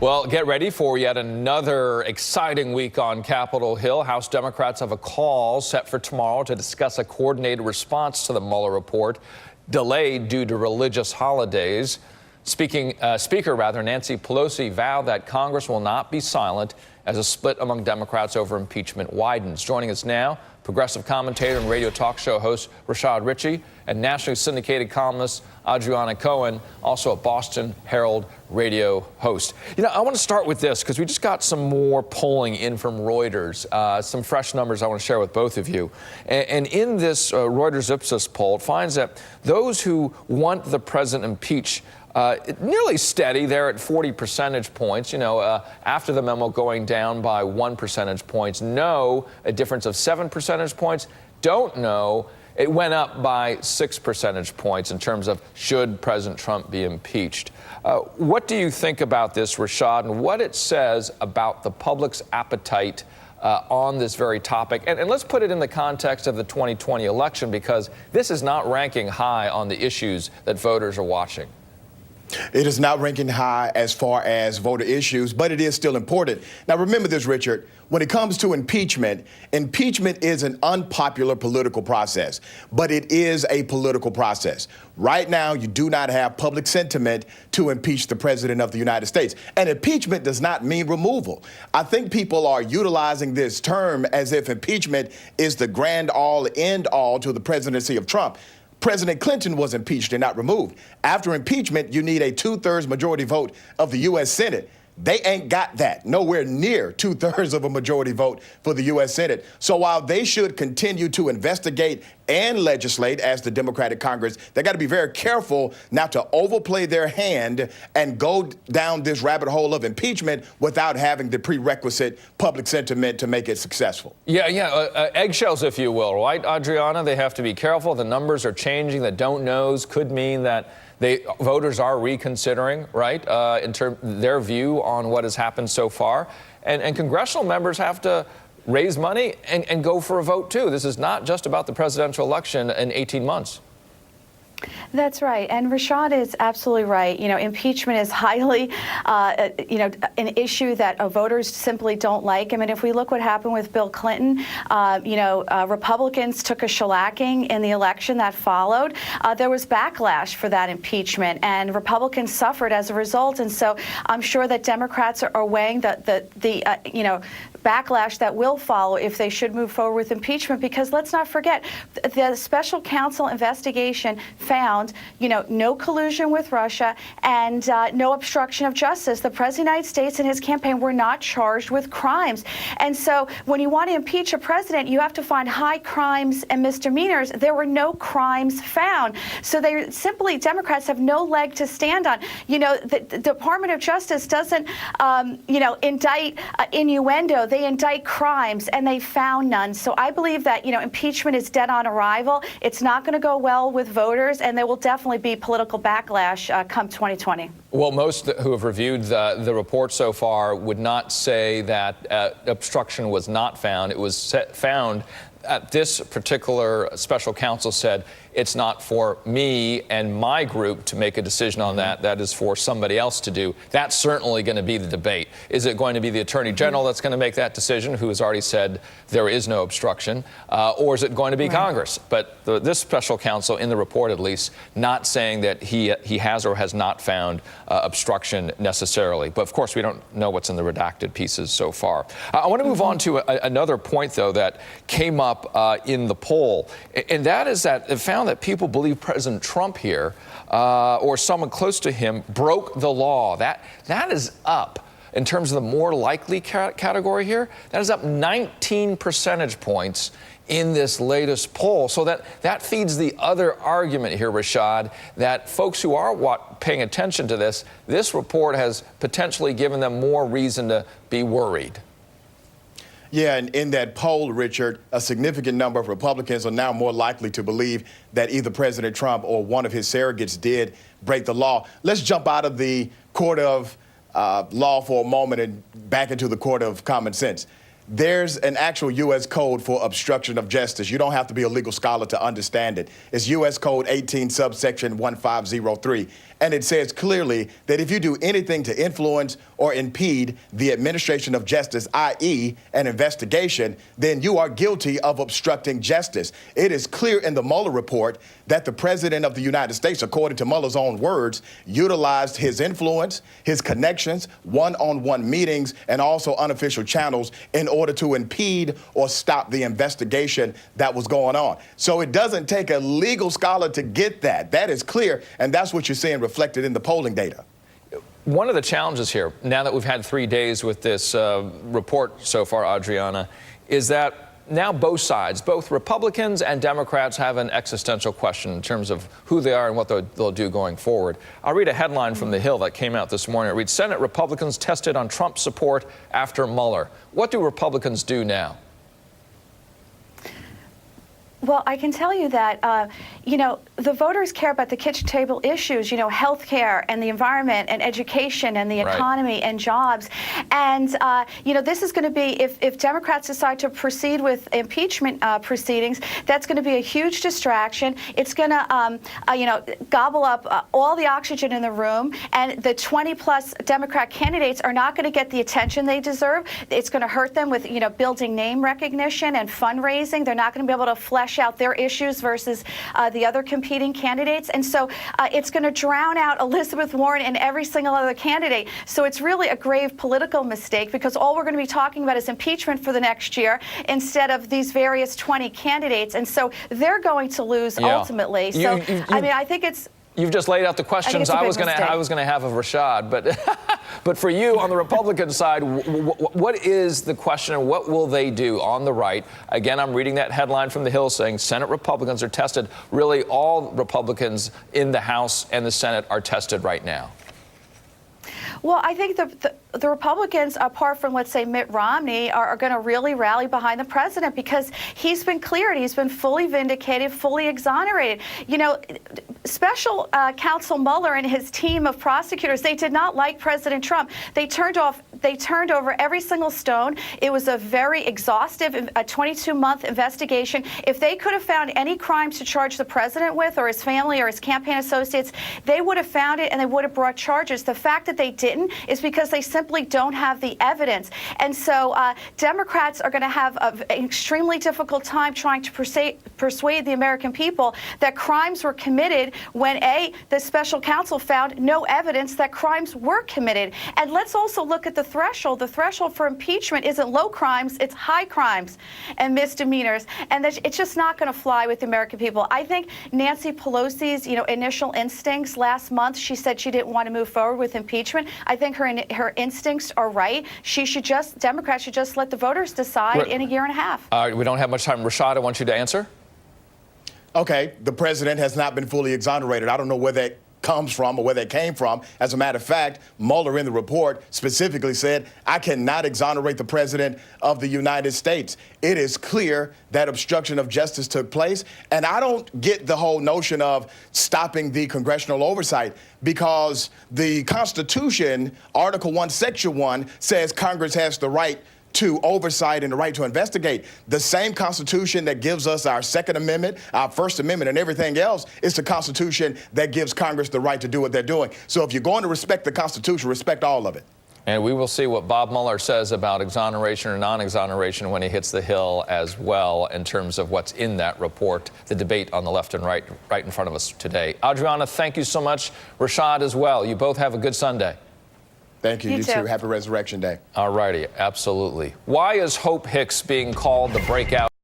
Well, get ready for yet another exciting week on Capitol Hill. House Democrats have a call set for tomorrow to discuss a coordinated response to the Mueller report, delayed due to religious holidays. Speaker Nancy Pelosi vowed that Congress will not be silent as a split among Democrats over impeachment widens. Joining us now, progressive commentator and radio talk show host Rashad Ritchie and nationally syndicated columnist Adriana Cohen, also a Boston Herald radio host. I want to start with this because we just got some more polling in from Reuters, some fresh numbers I want to share with both of you. And in this Reuters Ipsos poll, it finds that those who want the president impeached nearly steady there at 40 percentage points, after the memo going down by 1 percentage points. No, a difference of 7 percentage points. Don't know, it went up by 6 percentage points in terms of should President Trump be impeached. What do you think about this, Rashad, and what it says about the public's appetite on this very topic? And let's put it in the context of the 2020 election, because this is not ranking high on the issues that voters are watching. It is not ranking high as far as voter issues, but it is still important. Now, remember this, Richard. When it comes to impeachment, impeachment is an unpopular political process, but it is a political process. Right now, you do not have public sentiment to impeach the president of the United States. And impeachment does not mean removal. I think people are utilizing this term as if impeachment is the grand all, end all to the presidency of Trump. President Clinton was impeached and not removed. After impeachment, you need a 2/3 majority vote of the U.S. Senate. They ain't got that, nowhere near 2/3 of a majority vote for the U.S. Senate. So while they should continue to investigate and legislate as the Democratic Congress, they got to be very careful not to overplay their hand and go down this rabbit hole of impeachment without having the prerequisite public sentiment to make it successful. Eggshells, if you will, right, Adriana? They have to be careful. The numbers are changing. The don't knows could mean that voters are reconsidering, right, in terms their view on what has happened so far. And congressional members have to raise money and go for a vote, too. This is not just about the presidential election in 18 months. That's right. And Rashad is absolutely right. Impeachment is highly, an issue that voters simply don't like. I mean, if we look what happened with Bill Clinton, Republicans took a shellacking in the election that followed. There was backlash for that impeachment, and Republicans suffered as a result. And so I'm sure that Democrats are weighing the backlash that will follow if they should move forward with impeachment, because let's not forget, the special counsel investigation found, no collusion with Russia and no obstruction of justice. The President of the United States and his campaign were not charged with crimes. And so when you want to impeach a president, you have to find high crimes and misdemeanors. There were no crimes found. So Democrats have no leg to stand on. The Department of Justice doesn't, indict innuendo. They indict crimes, and they found none. So I believe that, impeachment is dead on arrival. It's not going to go well with voters, and there will definitely be political backlash come 2020. Well, most who have reviewed the report so far would not say that obstruction was not found. It was found. This particular special counsel said it's not for me and my group to make a decision on that. That is for somebody else to do. That's certainly going to be the debate. Is it going to be the Attorney General that's going to make that decision, who has already said there is no obstruction, or is it going to be Congress? But this special counsel, in the report at least, not saying that he has or has not found obstruction necessarily. But of course, we don't know what's in the redacted pieces so far. I want to move on to another point, though, that came up in the poll, and that is that it found that people believe President Trump here, or someone close to him, broke the law. That is up. In terms of the more likely category here, that is up 19 percentage points in this latest poll. So that feeds the other argument here, Rashad, that folks who are paying attention to this report has potentially given them more reason to be worried. Yeah, and in that poll, Richard, a significant number of Republicans are now more likely to believe that either President Trump or one of his surrogates did break the law. Let's jump out of the court of law for a moment and back into the court of common sense. There's an actual U.S. code for obstruction of justice. You don't have to be a legal scholar to understand it. It's U.S. Code 18 subsection 1503. And it says clearly that if you do anything to influence or impede the administration of justice, i.e., an investigation, then you are guilty of obstructing justice. It is clear in the Mueller report that the President of the United States, according to Mueller's own words, utilized his influence, his connections, one-on-one meetings, and also unofficial channels in order to impede or stop the investigation that was going on. So it doesn't take a legal scholar to get that. That is clear, and that's what you're seeing reflected in the polling data. One of the challenges here, now that we've had 3 days with this report so far, Adriana, is that now both sides, both Republicans and Democrats, have an existential question in terms of who they are and what they'll do going forward. I'll read a headline from The Hill that came out this morning. It reads, Senate Republicans tested on Trump support after Mueller. What do Republicans do now? Well, I can tell you that, the voters care about the kitchen table issues, health care and the environment and education and the economy and jobs. And, this is going to be, if Democrats decide to proceed with impeachment proceedings, that's going to be a huge distraction. It's going to, gobble up all the oxygen in the room. And the 20-plus Democrat candidates are not going to get the attention they deserve. It's going to hurt them with, building name recognition and fundraising. They're not going to be able to flesh out their issues versus the other competing candidates. And so it's going to drown out Elizabeth Warren and every single other candidate. So it's really a grave political mistake, because all we're going to be talking about is impeachment for the next year instead of these various 20 candidates. And so they're going to lose ultimately. So, I think it's... You've just laid out the questions I was going to have of Rashad, but for you on the Republican side, what is the question and what will they do on the right? Again, I'm reading that headline from The Hill saying Senate Republicans are tested. Really, all Republicans in the House and the Senate are tested right now. Well, I think the Republicans, apart from, let's say, Mitt Romney, are going to really rally behind the president, because he's been cleared. He's been fully vindicated, fully exonerated. Special Counsel Mueller and his team of prosecutors, they did not like President Trump. They turned over every single stone. It was a very exhaustive, a 22-month investigation. If they could have found any crimes to charge the president with, or his family or his campaign associates, they would have found it and they would have brought charges. The fact that they didn't is because they simply don't have the evidence. And so Democrats are going to have an extremely difficult time trying to persuade the American people that crimes were committed when, the special counsel found no evidence that crimes were committed. And let's also look at the threshold. The threshold for impeachment isn't low crimes, it's high crimes and misdemeanors. And it's just not going to fly with the American people. I think Nancy Pelosi's, initial instincts last month, she said she didn't want to move forward with impeachment. I think her instincts are right. Democrats should just let the voters decide in a year and a half. We don't have much time. Rashad, I want you to answer. Okay, the president has not been fully exonerated. I don't know where that comes from or where that came from. As a matter of fact, Mueller in the report specifically said, I cannot exonerate the president of the United States. It is clear that obstruction of justice took place. And I don't get the whole notion of stopping the congressional oversight, because the Constitution, Article 1, Section 1, says Congress has the right to oversight and the right to investigate. The same Constitution that gives us our Second Amendment, our First Amendment, and everything else is the Constitution that gives Congress the right to do what they're doing. So if you're going to respect the Constitution, respect all of it. And we will see what Bob Mueller says about exoneration or non-exoneration when he hits the Hill as well, in terms of what's in that report, the debate on the left and right in front of us today. Adriana, thank you so much. Rashad as well. You both have a good Sunday. Thank you. You too. Happy Resurrection Day. All righty. Absolutely. Why is Hope Hicks being called the breakout?